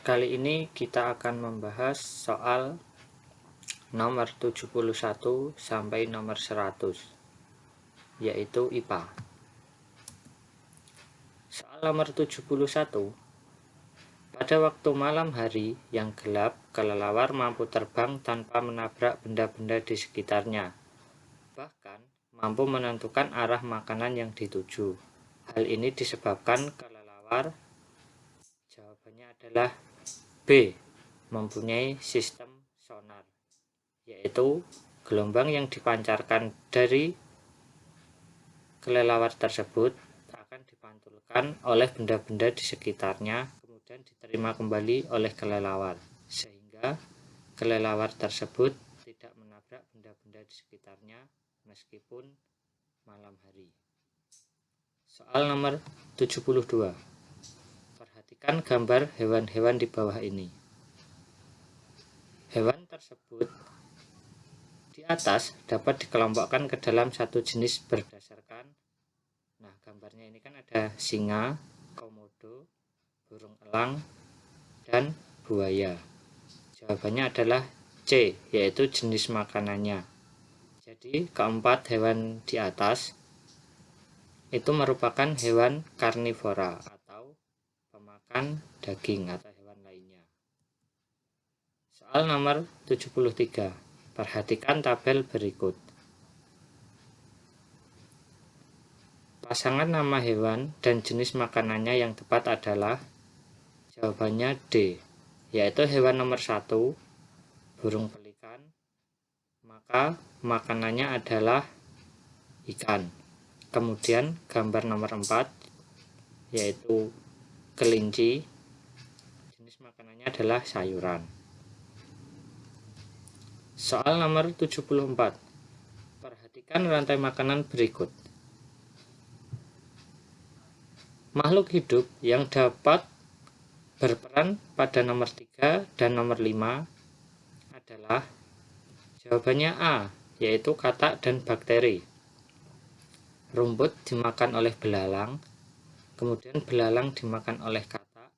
Kali ini kita akan membahas soal nomor 71 sampai nomor 100, yaitu IPA. Soal nomor 71. Pada waktu malam hari yang gelap, kelelawar mampu terbang tanpa menabrak benda-benda di sekitarnya. Bahkan mampu menentukan arah makanan yang dituju. Hal ini disebabkan kelelawar, jawabannya adalah B, mempunyai sistem sonar, yaitu gelombang yang dipancarkan dari kelelawar tersebut akan dipantulkan oleh benda-benda di sekitarnya, kemudian diterima kembali oleh kelelawar, sehingga kelelawar tersebut tidak menabrak benda-benda di sekitarnya meskipun malam hari. Soal nomor 72. Perhatikan gambar hewan-hewan di bawah ini. Hewan tersebut di atas dapat dikelompokkan ke dalam satu jenis berdasarkan, gambarnya ini kan ada singa, komodo, burung elang, dan buaya. Jawabannya adalah C, yaitu jenis makanannya. Jadi keempat hewan di atas itu merupakan hewan karnivora atau pemakan daging atau hewan lainnya. Soal nomor 73. Perhatikan tabel berikut. Pasangan nama hewan dan jenis makanannya yang tepat adalah, jawabannya D, yaitu hewan nomor 1, burung pelikan, maka makanannya adalah ikan. Kemudian gambar nomor 4, yaitu kelinci, jenis makanannya adalah sayuran. Soal nomor 74. Perhatikan rantai makanan berikut. Makhluk hidup yang dapat berperan pada nomor 3 dan nomor 5 adalah, jawabannya A, yaitu katak dan bakteri. Rumput dimakan oleh belalang, kemudian belalang dimakan oleh katak,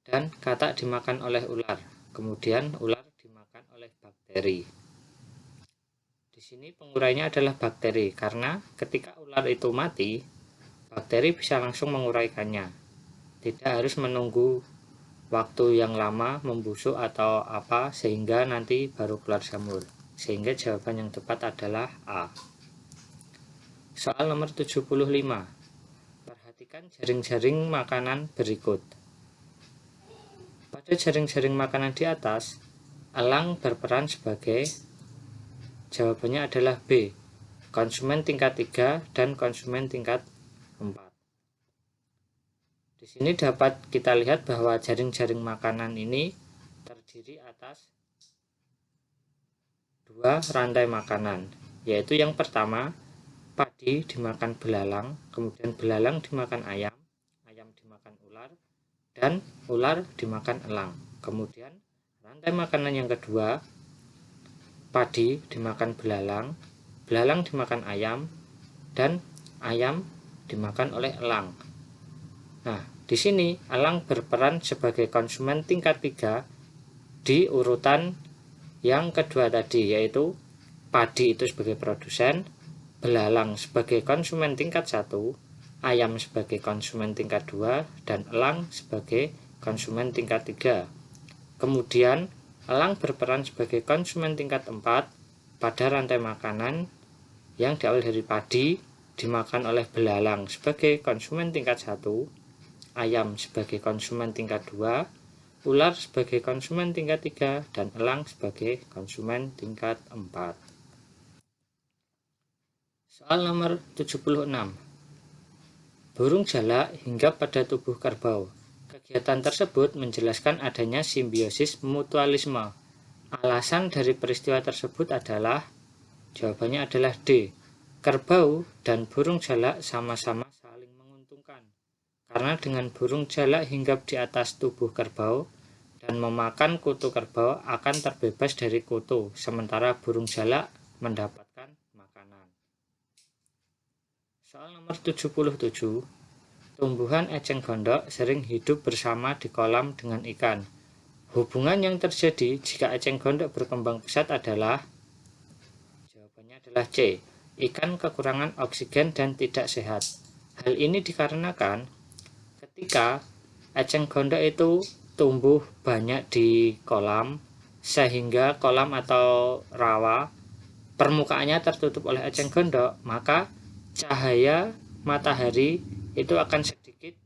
dan katak dimakan oleh ular, kemudian ular dimakan oleh bakteri. Di sini pengurainya adalah bakteri, karena ketika ular itu mati, bakteri bisa langsung menguraikannya. Tidak harus menunggu waktu yang lama membusuk atau apa sehingga nanti baru keluar jamur. Sehingga jawaban yang tepat adalah A. Soal nomor 75. Perhatikan jaring-jaring makanan berikut. Pada jaring-jaring makanan di atas, elang berperan sebagai, jawabannya adalah B, konsumen tingkat 3 dan konsumen tingkat 4. Di sini dapat kita lihat bahwa jaring-jaring makanan ini terdiri atas 2 rantai makanan, yaitu yang pertama, padi dimakan belalang, kemudian belalang dimakan ayam, ayam dimakan ular, dan ular dimakan elang. Kemudian rantai makanan yang kedua, padi dimakan belalang, belalang dimakan ayam, dan ayam dimakan oleh elang. Nah, di sini elang berperan sebagai konsumen tingkat 3 di urutan yang kedua tadi, yaitu padi itu sebagai produsen, belalang sebagai konsumen tingkat 1, ayam sebagai konsumen tingkat 2, dan elang sebagai konsumen tingkat 3. Kemudian elang berperan sebagai konsumen tingkat 4 pada rantai makanan yang diawali dari padi dimakan oleh belalang sebagai konsumen tingkat 1, ayam sebagai konsumen tingkat 2, ular sebagai konsumen tingkat 3, dan elang sebagai konsumen tingkat 4. Soal nomor 76. Burung jalak hinggap pada tubuh kerbau. Kegiatan tersebut menjelaskan adanya simbiosis mutualisme. Alasan dari peristiwa tersebut adalah, jawabannya adalah D, kerbau dan burung jalak sama-sama saling menguntungkan. Karena dengan burung jalak hinggap di atas tubuh kerbau dan memakan kutu kerbau akan terbebas dari kutu, sementara burung jalak mendapatkan makanan. Soal nomor 77. tumbuhan eceng gondok sering hidup bersama di kolam dengan ikan. Hubungan yang terjadi jika eceng gondok berkembang pesat adalah, jawabannya adalah C, ikan kekurangan oksigen dan tidak sehat. Hal ini dikarenakan ketika eceng gondok itu tumbuh banyak di kolam, sehingga kolam atau rawa permukaannya tertutup oleh eceng gondok, maka cahaya matahari itu akan sedikit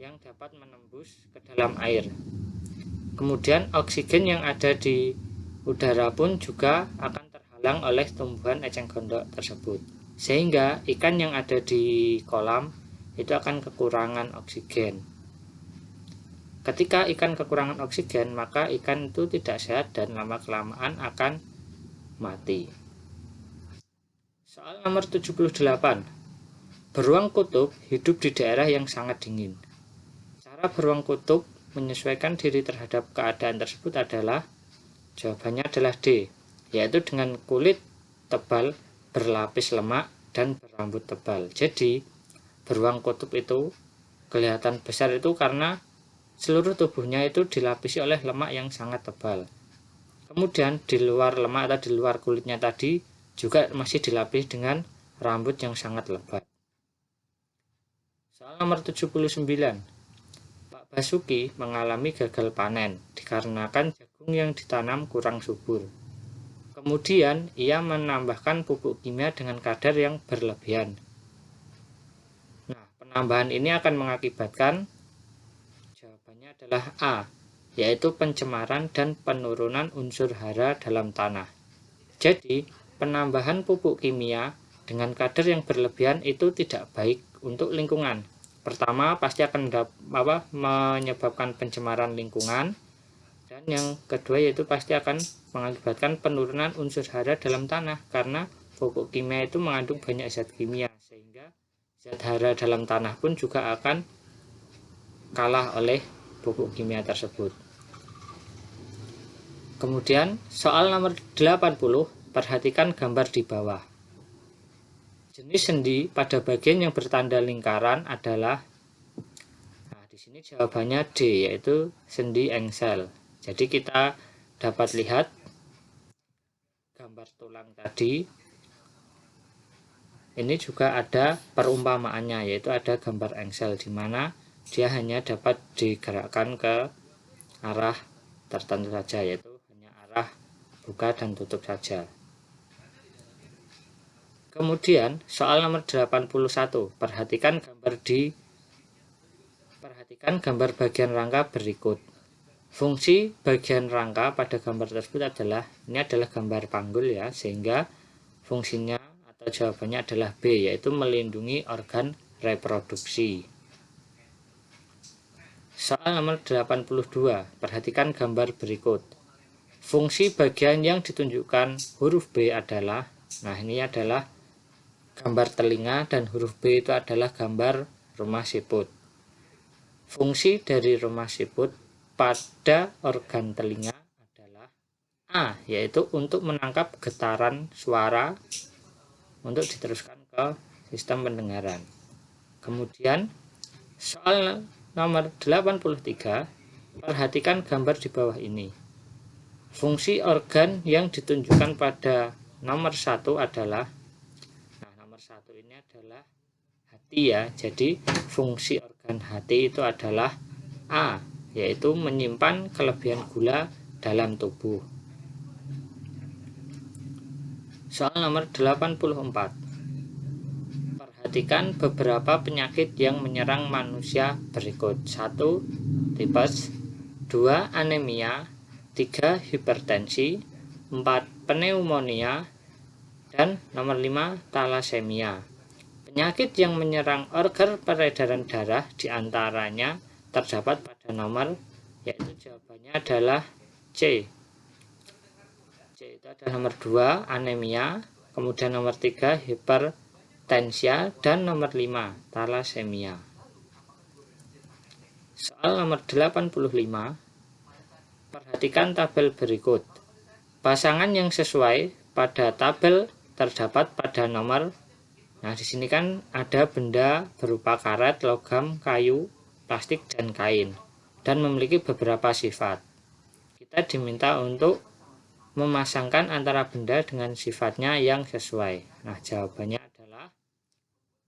yang dapat menembus ke dalam air. Kemudian oksigen yang ada di udara pun juga akan terhalang oleh tumbuhan eceng gondok tersebut, sehingga ikan yang ada di kolam itu akan kekurangan oksigen. Ketika ikan kekurangan oksigen, maka ikan itu tidak sehat dan lama-kelamaan akan mati. Soal nomor 78. Beruang kutub hidup di daerah yang sangat dingin. Cara beruang kutub menyesuaikan diri terhadap keadaan tersebut adalah, jawabannya adalah D, yaitu dengan kulit tebal, berlapis lemak, dan berambut tebal. Jadi, beruang kutub itu kelihatan besar itu karena seluruh tubuhnya itu dilapisi oleh lemak yang sangat tebal. Kemudian di luar lemak atau di luar kulitnya tadi juga masih dilapisi dengan rambut yang sangat lebat. Soal nomor 79. Pak Basuki mengalami gagal panen dikarenakan jagung yang ditanam kurang subur. Kemudian ia menambahkan pupuk kimia dengan kadar yang berlebihan. Nah, penambahan ini akan mengakibatkan, jawabannya adalah A, yaitu pencemaran dan penurunan unsur hara dalam tanah. Jadi, penambahan pupuk kimia dengan kadar yang berlebihan itu tidak baik untuk lingkungan. Pertama, pasti akan menyebabkan pencemaran lingkungan, dan yang kedua yaitu pasti akan mengakibatkan penurunan unsur hara dalam tanah, karena pupuk kimia itu mengandung banyak zat kimia, sehingga zat hara dalam tanah pun juga akan kalah oleh pupuk kimia tersebut. Kemudian soal nomor 80, perhatikan gambar di bawah. Jenis sendi pada bagian yang bertanda lingkaran adalah, nah di sini jawabannya D, yaitu sendi engsel. Jadi kita dapat lihat gambar tulang tadi. Ini juga ada perumpamaannya, yaitu ada gambar engsel di mana dia hanya dapat digerakkan ke arah tertentu saja, yaitu hanya arah buka dan tutup saja. Kemudian soal nomor 81, perhatikan gambar bagian rangka berikut. Fungsi bagian rangka pada gambar tersebut adalah, ini adalah gambar panggul ya, sehingga fungsinya atau jawabannya adalah B, yaitu melindungi organ reproduksi. Soal nomor 82, perhatikan gambar berikut. Fungsi bagian yang ditunjukkan huruf B adalah, nah ini adalah gambar telinga, dan huruf B itu adalah gambar rumah siput. Fungsi dari rumah siput pada organ telinga adalah A, yaitu untuk menangkap getaran suara untuk diteruskan ke sistem pendengaran. Kemudian soal nomor 83, perhatikan gambar di bawah ini. Fungsi organ yang ditunjukkan pada nomor 1 adalah, satu ini adalah hati ya. Jadi fungsi organ hati itu adalah A, yaitu menyimpan kelebihan gula dalam tubuh. Soal nomor 84, perhatikan beberapa penyakit yang menyerang manusia berikut. 1. Tipes, 2. Anemia, 3. Hipertensi, 4. Pneumonia, dan nomor 5, talasemia. Penyakit yang menyerang organ peredaran darah diantaranya terdapat pada nomor, yaitu jawabannya adalah C. C itu adalah nomor 2, anemia, kemudian nomor 3, hipertensia, dan nomor 5, talasemia. Soal nomor 85, perhatikan tabel berikut. Pasangan yang sesuai pada tabel terdapat pada nomor, Nah, di sini kan ada benda berupa karet, logam, kayu, plastik, dan kain, dan memiliki beberapa sifat. Kita diminta untuk memasangkan antara benda dengan sifatnya yang sesuai. Nah, jawabannya adalah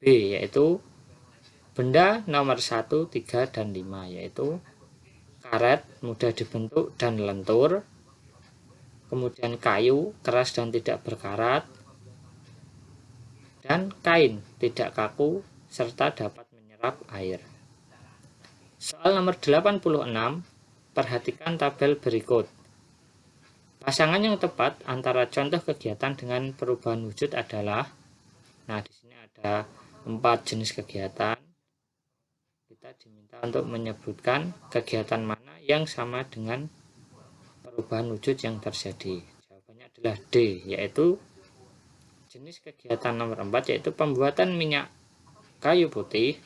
B, yaitu benda nomor 1, 3, dan 5, yaitu karet mudah dibentuk dan lentur, kemudian kayu keras dan tidak berkarat, dan kain tidak kaku serta dapat menyerap air. Soal nomor 86, perhatikan tabel berikut. Pasangan yang tepat antara contoh kegiatan dengan perubahan wujud adalah, nah di sini ada 4 jenis kegiatan. Kita diminta untuk menyebutkan kegiatan mana yang sama dengan perubahan wujud yang terjadi. Jawabannya adalah D, yaitu jenis kegiatan nomor 4, yaitu pembuatan minyak kayu putih,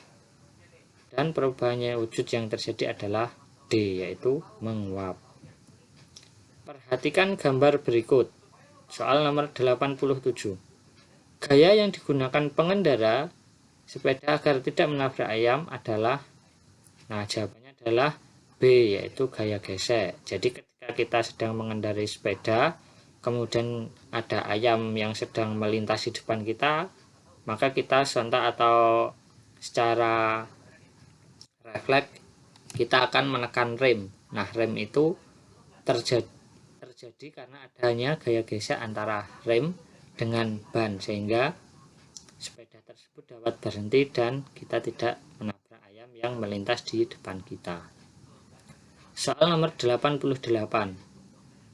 dan perubahannya wujud yang terjadi adalah D, yaitu menguap. Perhatikan gambar berikut. Soal nomor 87. Gaya yang digunakan pengendara sepeda agar tidak menabrak ayam adalah, nah jawabannya adalah B, yaitu gaya gesek. Jadi ketika kita sedang mengendarai sepeda, kemudian ada ayam yang sedang melintasi depan kita, maka kita sontak atau secara refleks kita akan menekan rem. Nah, rem itu terjadi karena adanya gaya gesek antara rem dengan ban, sehingga sepeda tersebut dapat berhenti dan kita tidak menabrak ayam yang melintas di depan kita. Soal nomor 88.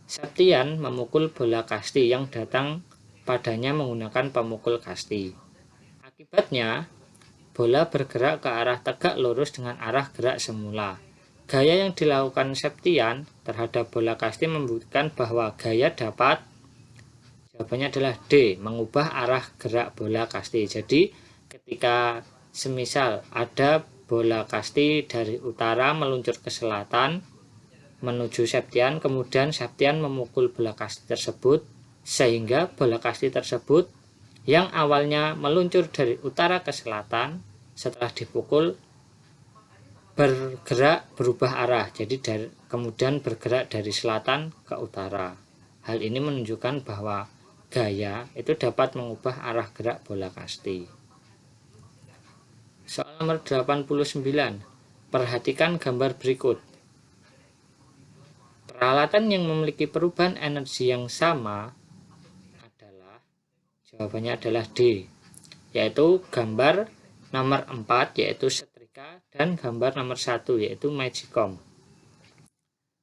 Septian memukul bola kasti yang datang padanya menggunakan pemukul kasti. Akibatnya, bola bergerak ke arah tegak lurus dengan arah gerak semula. Gaya yang dilakukan Septian terhadap bola kasti membuktikan bahwa gaya dapat, jawabannya adalah D, mengubah arah gerak bola kasti. Jadi, ketika semisal ada bola kasti dari utara meluncur ke selatan, menuju Septian, kemudian Septian memukul bola kasti tersebut, sehingga bola kasti tersebut yang awalnya meluncur dari utara ke selatan, setelah dipukul berubah arah, jadi kemudian bergerak dari selatan ke utara. Hal ini menunjukkan bahwa gaya itu dapat mengubah arah gerak bola kasti. Soal nomor 89. Perhatikan gambar berikut. Peralatan yang memiliki perubahan energi yang sama adalah, jawabannya adalah D, yaitu gambar nomor 4, yaitu setrika, dan gambar nomor 1, yaitu magicom.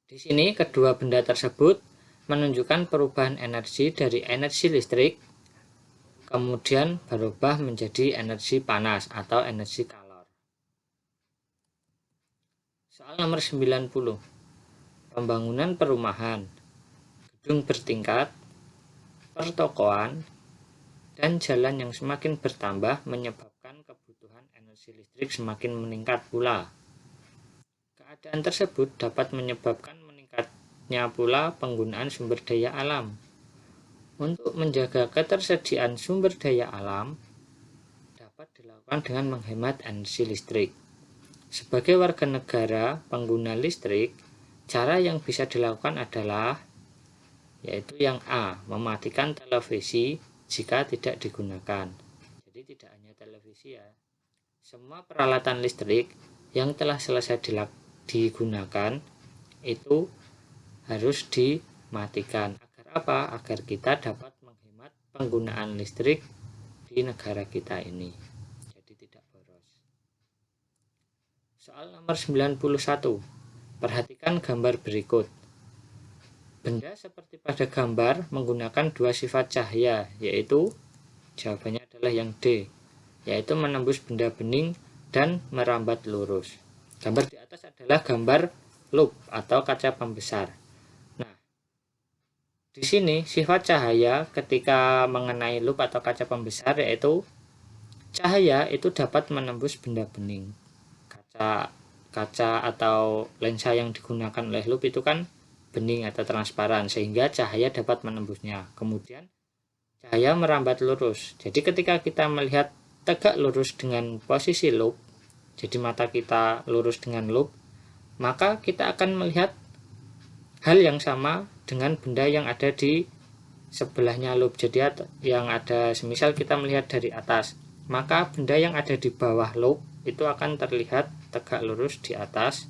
Di sini kedua benda tersebut menunjukkan perubahan energi dari energi listrik kemudian berubah menjadi energi panas atau energi kalor. Soal nomor 90. Pembangunan perumahan, gedung bertingkat, pertokoan, dan jalan yang semakin bertambah menyebabkan kebutuhan energi listrik semakin meningkat pula. Keadaan tersebut dapat menyebabkan meningkatnya pula penggunaan sumber daya alam. Untuk menjaga ketersediaan sumber daya alam dapat dilakukan dengan menghemat energi listrik. Sebagai warga negara pengguna listrik, cara yang bisa dilakukan adalah, yaitu yang A, mematikan televisi jika tidak digunakan. Jadi tidak hanya televisi ya, semua peralatan listrik yang telah selesai digunakan itu harus dimatikan. Agar apa? Agar kita dapat menghemat penggunaan listrik di negara kita ini, jadi tidak boros. Soal nomor 91. Perhatikan gambar berikut. Benda seperti pada gambar menggunakan dua sifat cahaya, yaitu, jawabannya adalah yang D, yaitu menembus benda bening dan merambat lurus. Gambar di atas adalah gambar loop atau kaca pembesar. Nah, di sini sifat cahaya ketika mengenai loop atau kaca pembesar, yaitu cahaya itu dapat menembus benda bening. Kaca atau lensa yang digunakan oleh loop itu kan bening atau transparan, sehingga cahaya dapat menembusnya. Kemudian cahaya merambat lurus. Jadi ketika kita melihat tegak lurus dengan posisi loop, jadi mata kita lurus dengan loop, maka kita akan melihat hal yang sama dengan benda yang ada di sebelahnya loop. Jadi yang ada, semisal kita melihat dari atas, maka benda yang ada di bawah loop itu akan terlihat tegak lurus di atas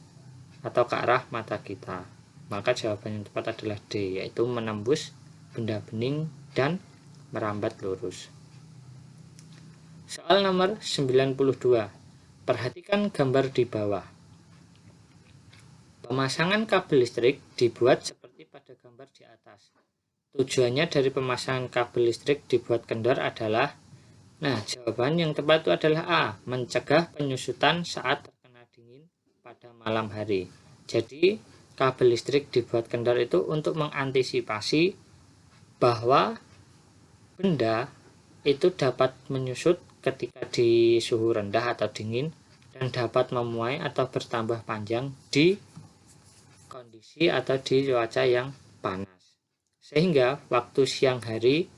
atau ke arah mata kita. Maka jawaban yang tepat adalah D, yaitu menembus benda bening dan merambat lurus. Soal nomor 92. Perhatikan gambar di bawah. Pemasangan kabel listrik dibuat seperti pada gambar di atas. Tujuannya dari pemasangan kabel listrik dibuat kendor adalah, nah jawaban yang tepat itu adalah A, mencegah penyusutan saat terkena dingin pada malam hari. Jadi kabel listrik dibuat kendor itu untuk mengantisipasi bahwa benda itu dapat menyusut ketika di suhu rendah atau dingin dan dapat memuai atau bertambah panjang di kondisi atau di cuaca yang panas. Sehingga waktu siang hari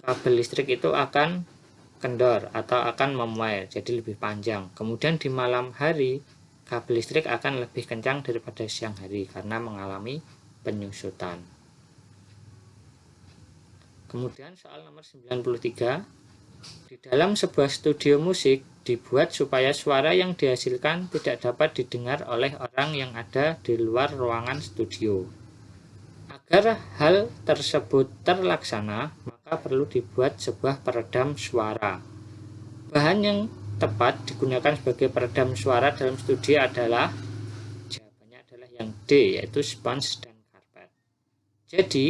kabel listrik itu akan kendor atau akan memuai, jadi lebih panjang. Kemudian di malam hari kabel listrik akan lebih kencang daripada siang hari karena mengalami penyusutan. Kemudian soal nomor 93. Di dalam sebuah studio musik dibuat supaya suara yang dihasilkan tidak dapat didengar oleh orang yang ada di luar ruangan studio. Agar hal tersebut terlaksana, maka perlu dibuat sebuah peredam suara. Bahan yang tepat digunakan sebagai peredam suara dalam studio adalah, jawabannya adalah yang D, yaitu spons dan karpet. Jadi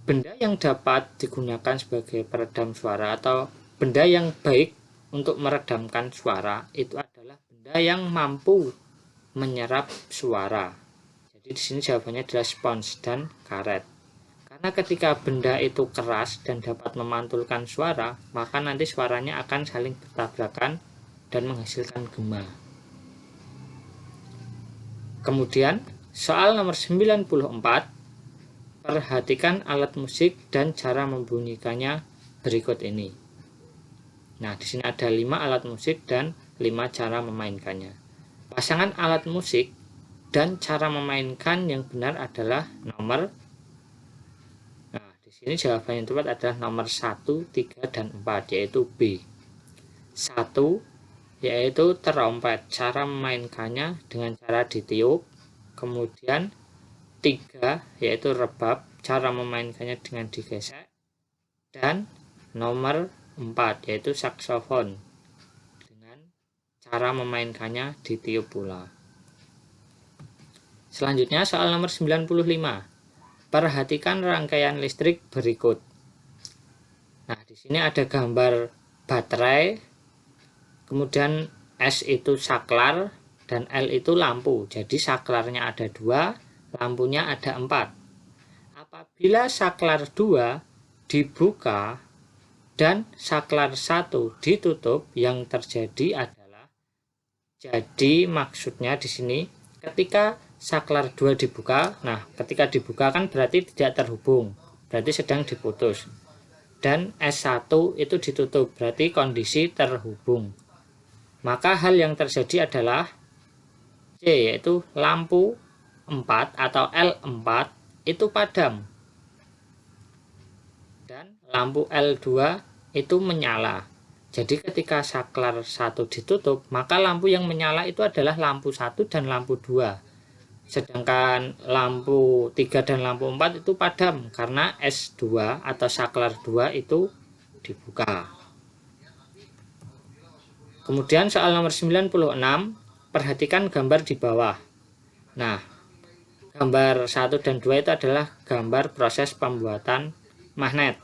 benda yang dapat digunakan sebagai peredam suara atau benda yang baik untuk meredamkan suara itu adalah benda yang mampu menyerap suara. Jadi di sini jawabannya adalah spons dan karet. Karena ketika benda itu keras dan dapat memantulkan suara, maka nanti suaranya akan saling bertabrakan dan menghasilkan gema. Kemudian soal nomor 94. Perhatikan alat musik dan cara membunyikannya berikut ini. Nah, di sini ada 5 alat musik dan 5 cara memainkannya. Pasangan alat musik dan cara memainkan yang benar adalah nomor, nah di sini jawaban yang tepat adalah nomor 1, 3, dan 4, yaitu B. 1 yaitu terompet, cara memainkannya dengan cara ditiup. Kemudian 3 yaitu rebab, cara memainkannya dengan digesek. Dan nomor 4 yaitu saksofon, dengan cara memainkannya ditiup pula. Selanjutnya soal nomor 95. Perhatikan rangkaian listrik berikut. Nah, di sini ada gambar baterai, kemudian S itu saklar dan L itu lampu. Jadi saklarnya ada 2, lampunya ada 4. Apabila saklar 2 dibuka dan saklar 1 ditutup, yang terjadi adalah, jadi maksudnya di sini ketika saklar 2 dibuka, nah ketika dibuka kan berarti tidak terhubung, berarti sedang diputus. Dan S1 itu ditutup, berarti kondisi terhubung. Maka hal yang terjadi adalah C, yaitu lampu 4 atau L4 itu padam dan lampu L2 itu menyala. Jadi ketika saklar 1 ditutup, maka lampu yang menyala itu adalah lampu 1 dan lampu 2. Sedangkan lampu 3 dan lampu 4 itu padam karena S2 atau saklar 2 itu dibuka. Kemudian soal nomor 96, perhatikan gambar di bawah. Nah, gambar 1 dan 2 itu adalah gambar proses pembuatan magnet.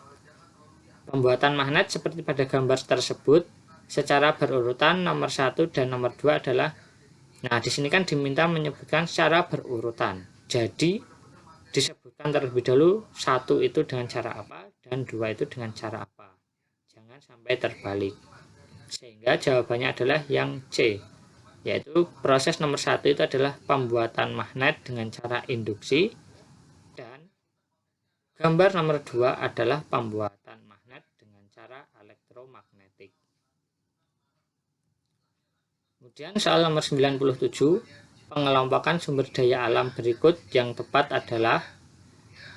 Pembuatan magnet seperti pada gambar tersebut secara berurutan, nomor 1 dan nomor 2 adalah, nah di sini kan diminta menyebutkan secara berurutan. Jadi disebutkan terlebih dahulu 1 itu dengan cara apa dan 2 itu dengan cara apa. Jangan sampai terbalik. Sehingga jawabannya adalah yang C, yaitu proses nomor 1 itu adalah pembuatan magnet dengan cara induksi, dan gambar nomor 2 adalah pembuatan magnet dengan cara elektromagnetik. Kemudian soal nomor 97, pengelompokan sumber daya alam berikut yang tepat adalah.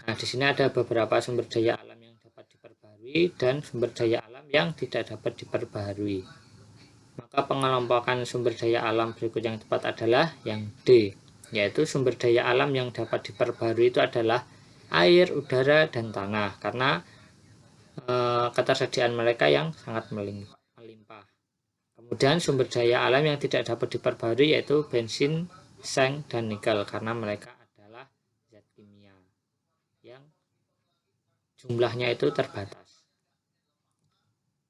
Nah, di sini ada beberapa sumber daya alam yang dapat diperbaharui dan sumber daya alam yang tidak dapat diperbaharui. Maka pengelompokan sumber daya alam berikut yang tepat adalah yang D, yaitu sumber daya alam yang dapat diperbaharui itu adalah air, udara, dan tanah, karena ketersediaan mereka yang sangat melimpah. Kemudian sumber daya alam yang tidak dapat diperbarui yaitu bensin, seng, dan nikel, karena mereka adalah zat kimia yang jumlahnya itu terbatas.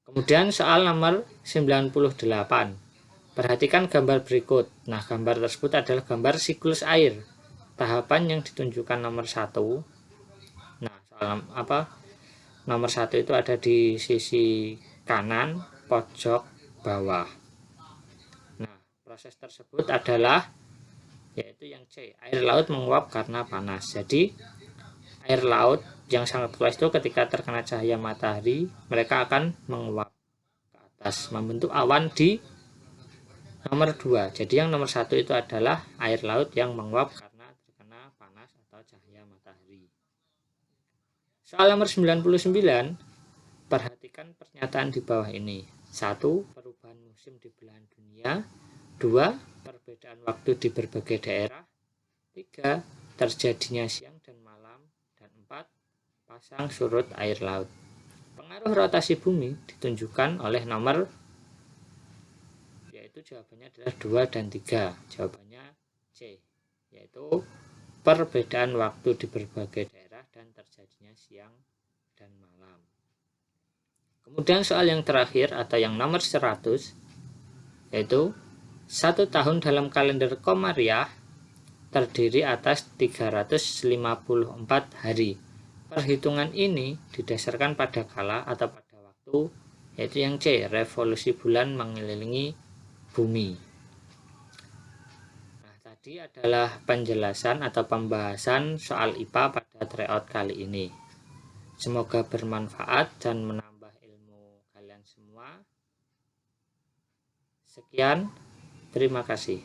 Kemudian soal nomor 98. Perhatikan gambar berikut. Nah, gambar tersebut adalah gambar siklus air. Tahapan yang ditunjukkan nomor 1. Nah, soal nomor 1 itu ada di sisi kanan pojok bawah. Nah, proses tersebut adalah yaitu yang C, air laut menguap karena panas. Jadi air laut yang sangat luas itu ketika terkena cahaya matahari, mereka akan menguap ke atas membentuk awan di nomor 2. Jadi yang nomor 1 itu adalah air laut yang menguap karena terkena panas atau cahaya matahari. Soal nomor 99, perhatikan pernyataan di bawah ini. 1. Perubahan musim di belahan dunia. 2. Perbedaan waktu di berbagai daerah. 3. Terjadinya siang dan malam. Dan 4. Pasang surut air laut. Pengaruh rotasi bumi ditunjukkan oleh nomor, yaitu jawabannya adalah 2 dan 3. Jawabannya C, yaitu perbedaan waktu di berbagai daerah dan terjadinya siang dan malam. Kemudian soal yang terakhir atau yang nomor 100, yaitu 1 tahun dalam kalender Komariah terdiri atas 354 hari. Perhitungan ini didasarkan pada kala atau pada waktu, yaitu yang C, revolusi bulan mengelilingi bumi. Nah, tadi adalah penjelasan atau pembahasan soal IPA pada tryout kali ini. Semoga bermanfaat dan menambah ilmu kalian semua. Sekian, terima kasih.